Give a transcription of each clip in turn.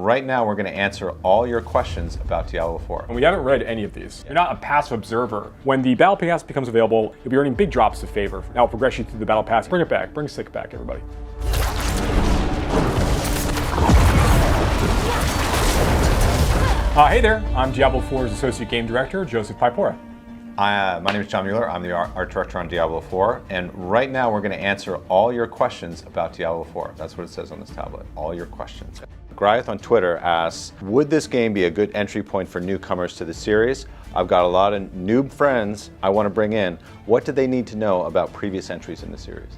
right now we're going to answer all your questions about Diablo 4. And we haven't read any of these. You're not a passive observer. When the Battle Pass becomes available, you'll be earning big drops of favor. Now I'll progress you through the Battle Pass. Bring it back. Bring Sick back, everybody. Hey there, I'm Diablo 4's Associate Game Director, Joseph Pipora. My name is John Mueller. I'm the art director on Diablo 4, and right now we're going to answer all your questions about Diablo 4. That's what it says on this tablet, all your questions. Gryeth on Twitter asks, would this game be a good entry point for newcomers to the series? I've got a lot of noob friends I want to bring in. What do they need to know about previous entries in the series?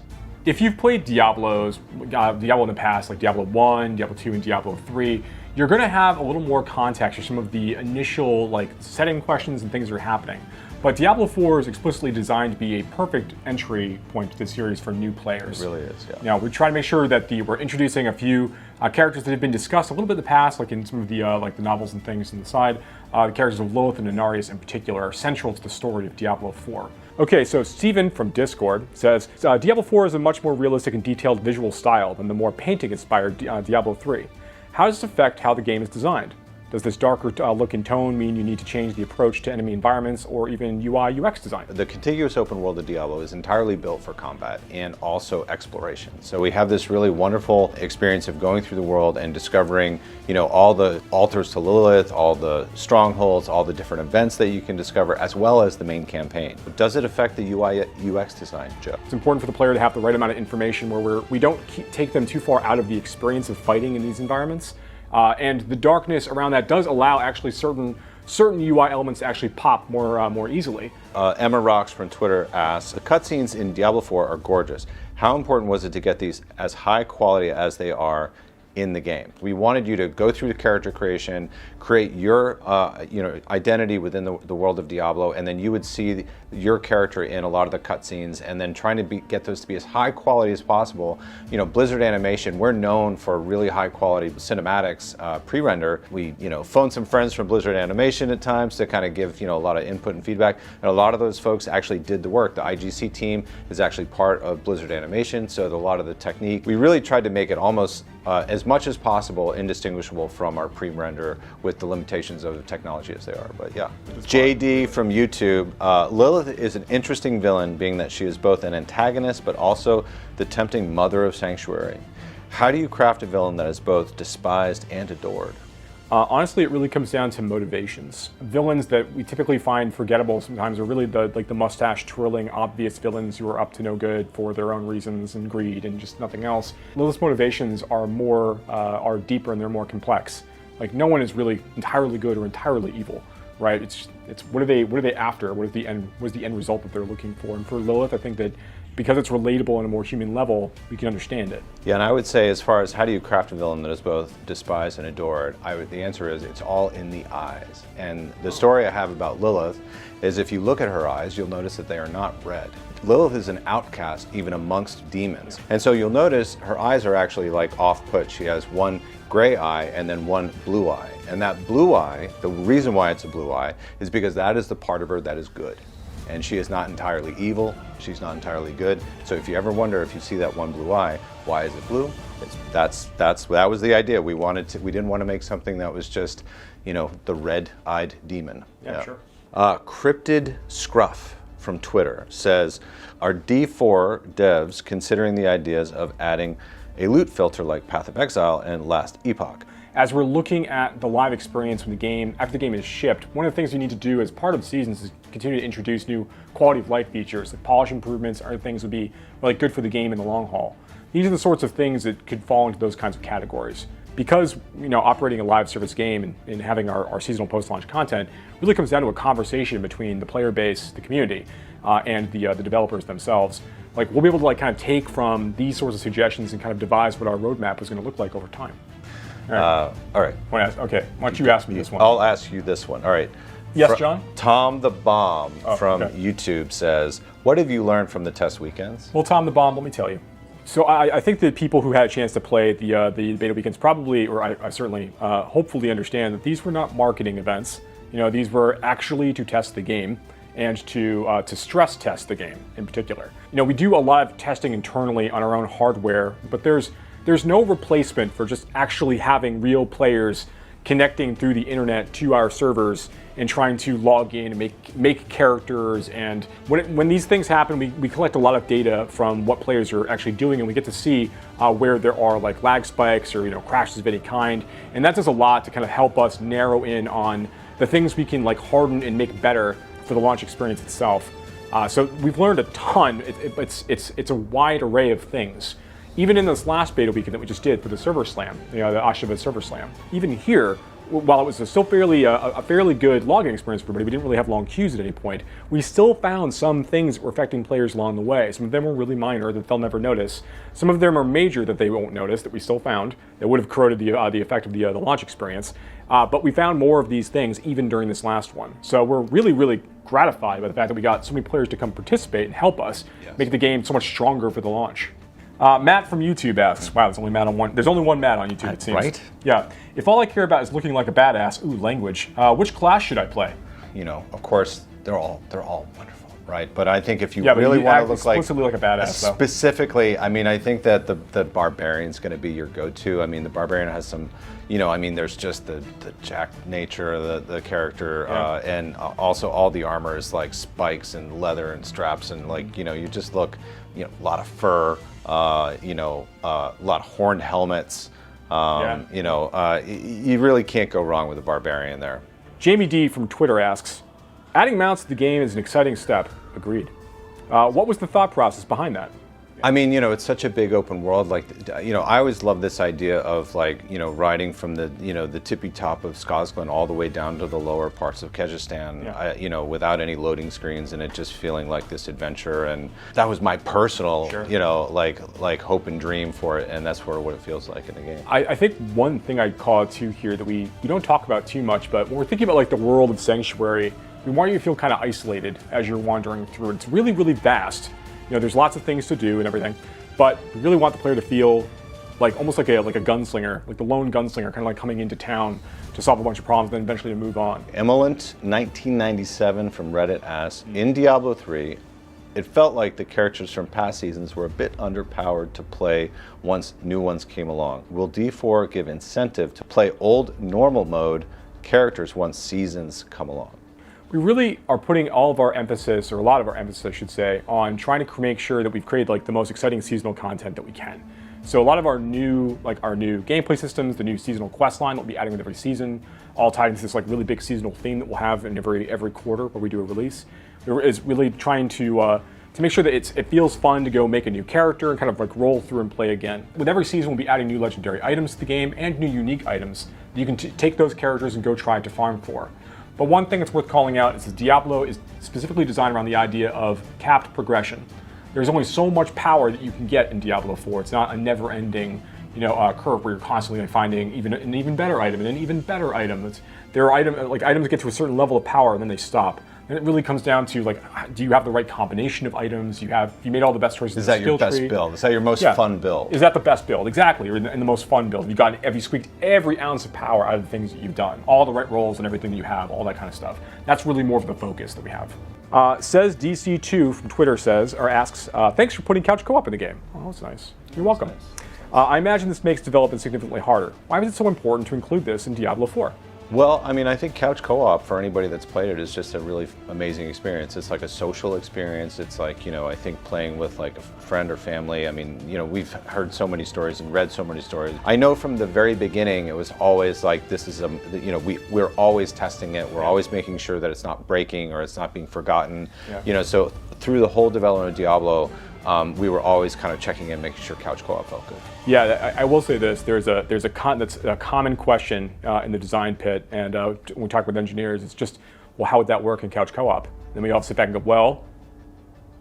If you've played Diablo in the past, like Diablo 1, Diablo 2, and Diablo 3, you're going to have a little more context for some of the initial setting questions and things that are happening. But Diablo 4 is explicitly designed to be a perfect entry point to the series for new players. It really is, yeah. Now, we try to make sure that we're introducing a few characters that have been discussed a little bit in the past, like in some of the the novels and things on the side. The characters of Lilith and Inarius in particular are central to the story of Diablo 4. Okay, so Steven from Discord says, Diablo 4 is a much more realistic and detailed visual style than the more painting-inspired Diablo 3. How does this affect how the game is designed? Does this darker look and tone mean you need to change the approach to enemy environments or even UI UX design? The contiguous open world of Diablo is entirely built for combat and also exploration. So we have this really wonderful experience of going through the world and discovering, all the altars to Lilith, all the strongholds, all the different events that you can discover, as well as the main campaign. Does it affect the UI UX design, Joe? It's important for the player to have the right amount of information where we don't take them too far out of the experience of fighting in these environments. And the darkness around that does allow actually certain UI elements to actually pop more easily. Emma Rocks from Twitter asks, the cutscenes in Diablo 4 are gorgeous. How important was it to get these as high quality as they are in the game? We wanted you to go through the character creation, create your identity within the world of Diablo, and then you would see your character in a lot of the cutscenes, and then trying to get those to be as high quality as possible. Blizzard Animation, we're known for really high quality cinematics pre-render. We phone some friends from Blizzard Animation at times to kind of give a lot of input and feedback, and a lot of those folks actually did the work. The IGC team is actually part of Blizzard Animation, so a lot of the technique, we really tried to make it almost as much as possible indistinguishable from our pre-render with the limitations of the technology as they are, but yeah. JD from YouTube, Lilith is an interesting villain, being that she is both an antagonist but also the tempting mother of Sanctuary. How do you craft a villain that is both despised and adored? Honestly, it really comes down to motivations. Villains that we typically find forgettable sometimes are really the mustache-twirling, obvious villains who are up to no good for their own reasons and greed and just nothing else. Lilith's motivations are deeper and they're more complex. No one is really entirely good or entirely evil, right? It's what are they after? What is the end result that they're looking for? And for Lilith, I think that because it's relatable on a more human level, we can understand it. Yeah, and I would say, as far as how do you craft a villain that is both despised and adored, the answer is it's all in the eyes. And the story I have about Lilith is, if you look at her eyes, you'll notice that they are not red. Lilith is an outcast even amongst demons. And so you'll notice her eyes are actually off-put. She has one gray eye and then one blue eye. And that blue eye, the reason why it's a blue eye, is because that is the part of her that is good. And she is not entirely evil, she's not entirely good. So if you ever wonder, if you see that one blue eye, why is it blue? That was the idea. We didn't want to make something that was just, the red-eyed demon. Yeah. Sure. Cryptid Scruff from Twitter says, are D4 devs considering the ideas of adding a loot filter like Path of Exile and Last Epoch? As we're looking at the live experience when after the game is shipped, one of the things we need to do as part of the seasons is continue to introduce new quality of life features. Polish improvements are things that would be good for the game in the long haul. These are the sorts of things that could fall into those kinds of categories. Because operating a live service game and having our seasonal post-launch content really comes down to a conversation between the player base, the community, and the developers themselves. We'll be able to kind of take from these sorts of suggestions and kind of devise what our roadmap is going to look like over time. All right. Okay, why don't you ask me this one? I'll ask you this one. All right. Yes, John? Tom the Bomb from YouTube says, what have you learned from the test weekends? Well, Tom the Bomb, let me tell you. So I think that people who had a chance to play the beta weekends probably, or I certainly hopefully understand that these were not marketing events. These were actually to test the game and to stress test the game in particular. We do a lot of testing internally on our own hardware, but there's there's no replacement for just actually having real players connecting through the internet to our servers and trying to log in and make characters. And when these things happen, we collect a lot of data from what players are actually doing, and we get to see where there are like lag spikes or crashes of any kind. And that does a lot to kind of help us narrow in on the things we can like harden and make better for the launch experience itself. So we've learned a ton. It's a wide array of things. Even in this last beta weekend that we just did for the Server Slam, the Ashiva Server Slam, even here, while it was still a fairly good logging experience for everybody, we didn't really have long queues at any point, we still found some things that were affecting players along the way. Some of them were really minor that they'll never notice. Some of them are major that they won't notice that we still found that would have corroded the effect of the launch experience. But we found more of these things even during this last one. So we're really, really gratified by the fact that we got so many players to come participate and help us make the game so much stronger for the launch. Matt from YouTube asks, wow, there's only one Matt on YouTube, it seems. Right? Yeah. If all I care about is looking like a badass, language, which class should I play? Of course, they're all wonderful, right? But I think if you really want to look explicitly like a badass, specifically, I mean, I think that the Barbarian's going to be your go-to. I mean, the Barbarian has some, there's just the jacked nature of the character, and also all the armor is like spikes and leather and straps, and like, you just look, a lot of fur, a lot of horned helmets. You really can't go wrong with the Barbarian there. Jamie D from Twitter asks, adding mounts to the game is an exciting step. Agreed. What was the thought process behind that? I mean, it's such a big open world. Like, I always love this idea of like, riding from the tippy top of Skazglan all the way down to the lower parts of Kyrgyzstan, without any loading screens, and it just feeling like this adventure. And that was my personal, like hope and dream for it, and that's what it feels like in the game. I think one thing I'd call it too here that we don't talk about too much, but when we're thinking about like the world of Sanctuary, we want you to feel kind of isolated as you're wandering through it. It's really, really vast. There's lots of things to do and everything, but we really want the player to feel like almost like a gunslinger, like the lone gunslinger, kind of like coming into town to solve a bunch of problems, then eventually to move on. Emolent 1997 from Reddit asks, in Diablo 3, it felt like the characters from past seasons were a bit underpowered to play once new ones came along. Will D4 give incentive to play old normal mode characters once seasons come along? We really are putting all of our emphasis, or a lot of our emphasis, I should say, on trying to make sure that we've created like the most exciting seasonal content that we can. So a lot of our new gameplay systems, the new seasonal quest line that we'll be adding with every season, all tied into this like really big seasonal theme that we'll have in every quarter where we do a release, is really trying to make sure that it feels fun to go make a new character and kind of like roll through and play again. With every season, we'll be adding new legendary items to the game and new unique items that you can take those characters and go try to farm for. But one thing that's worth calling out is that Diablo is specifically designed around the idea of capped progression. There's only so much power that you can get in Diablo 4. It's not a never-ending, curve where you're constantly finding an even better item and an even better item. There are items get to a certain level of power and then they stop. And it really comes down to like, do you have the right combination of items? You made all the best choices. Is that your best build? Is that your most fun build? Is that the best build? Exactly, or in the most fun build. Have you squeaked every ounce of power out of the things that you've done? All the right rolls and everything that you have, all that kind of stuff. That's really more of the focus that we have. Says DC2 from Twitter asks, thanks for putting couch co-op in the game. Oh, that's nice. You're welcome. Nice. I imagine this makes development significantly harder. Why was it so important to include this in Diablo 4? Well, I mean, I think couch co-op, for anybody that's played it, is just a really amazing experience. It's like a social experience. It's like, I think playing with like a friend or family. I mean, we've heard so many stories and read so many stories. I know from the very beginning, it was always like, this is we're always testing it. We're always making sure that it's not breaking or it's not being forgotten. Yeah. So through the whole development of Diablo, we were always kind of checking in, making sure couch co-op felt good. Yeah, I will say this: that's a common question in the design pit, and when we talk with engineers, it's just, well, how would that work in couch co-op? Then we all sit back and go, well,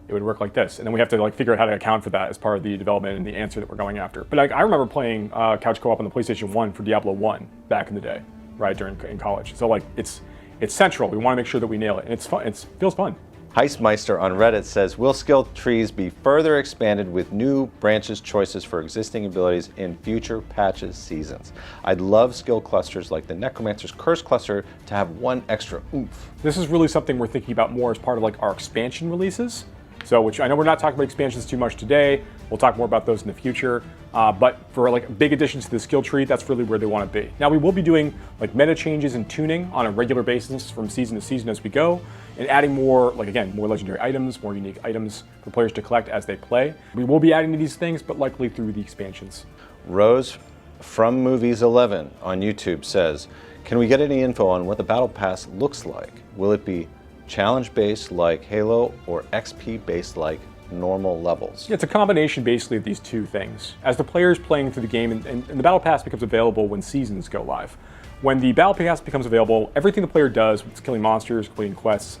it would work like this, and then we have to like figure out how to account for that as part of the development and the answer that we're going after. But I remember playing couch co-op on the PlayStation 1 for Diablo 1 back in the day, right in college. So like it's central. We want to make sure that we nail it, and it's fun. It feels fun. Heistmeister on Reddit says, will skill trees be further expanded with new branches choices for existing abilities in future patches seasons? I'd love skill clusters like the Necromancer's Curse cluster to have one extra oomph. This is really something we're thinking about more as part of like our expansion releases. So, which I know we're not talking about expansions too much today. We'll talk more about those in the future. But for like big additions to the skill tree, that's really where they want to be. Now we will be doing like meta changes and tuning on a regular basis from season to season as we go, and adding more, like again, more legendary items, more unique items for players to collect as they play. We will be adding to these things, but likely through the expansions. Rose from Movies 11 on YouTube says, can we get any info on what the Battle Pass looks like? Will it be challenge-based like Halo or XP-based like normal levels? It's a combination basically of these two things. As the players playing through the game, and the Battle Pass becomes available when seasons go live. When the Battle Pass becomes available, everything the player does, with killing monsters, completing quests,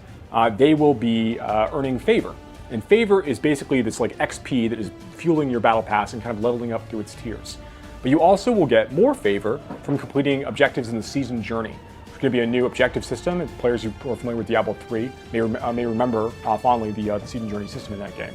they will be earning favor. And favor is basically this like XP that is fueling your Battle Pass and kind of leveling up through its tiers. But you also will get more favor from completing objectives in the season journey. There's going to be a new objective system, and players who are familiar with Diablo 3 may remember fondly the season journey system in that game.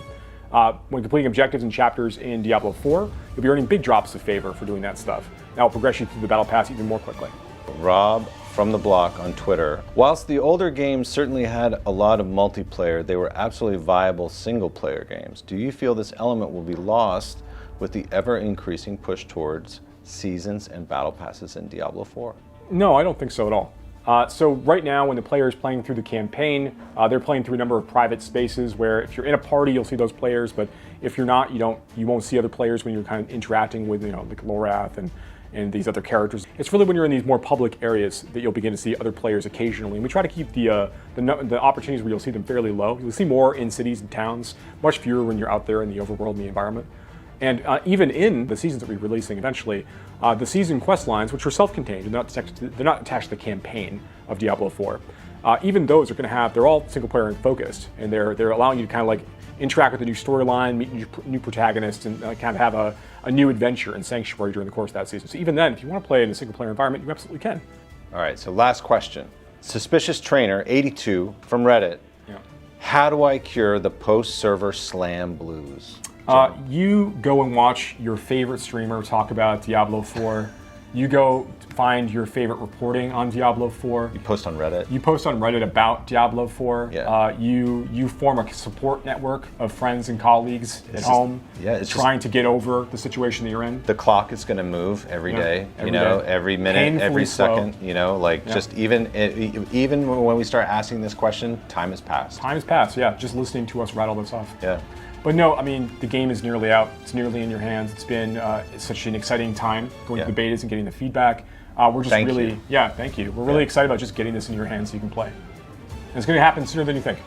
When completing objectives and chapters in Diablo 4, you'll be earning big drops of favor for doing that stuff. That will progress you through the Battle Pass even more quickly. Rob from the block on Twitter. Whilst the older games certainly had a lot of multiplayer, they were absolutely viable single-player games. Do you feel this element will be lost with the ever-increasing push towards seasons and battle passes in Diablo 4? No, I don't think so at all. So right now, when the player is playing through the campaign, they're playing through a number of private spaces where if you're in a party, you'll see those players, but if you're not, you won't see other players when you're kind of interacting with, like Lorath and these other characters. It's really when you're in these more public areas that you'll begin to see other players occasionally. And we try to keep the opportunities where you'll see them fairly low. You'll see more in cities and towns, much fewer when you're out there in the overworld and the environment. And even in the seasons that we're releasing eventually, the season quest lines, which are self-contained, they're not attached to the campaign of Diablo 4. Even those are going to have, they're all single-player and focused, and they're allowing you to kind of like interact with a new storyline, meet new protagonists, and kind of have a new adventure in Sanctuary during the course of that season. So even then, if you want to play in a single-player environment, you absolutely can. All right, so last question. Suspicious Trainer 82 from Reddit. Yeah. How do I cure the post-server slam blues? You go and watch your favorite streamer talk about Diablo 4. You go find your favorite reporting on Diablo 4. You post on Reddit? You post on Reddit about Diablo 4. Yeah. You form a support network of friends and colleagues at home trying to get over the situation that you're in. The clock is going to move every day, every day. Every minute, Painfully every second, slow. Just even when we start asking this question, time has passed. Time has passed, yeah, just listening to us rattle this off. Yeah. But no, I mean, the game is nearly out. It's nearly in your hands. It's been such an exciting time going through the betas and getting the feedback. We're just thank you. We're really excited about just getting this in your hands so you can play. And it's going to happen sooner than you think.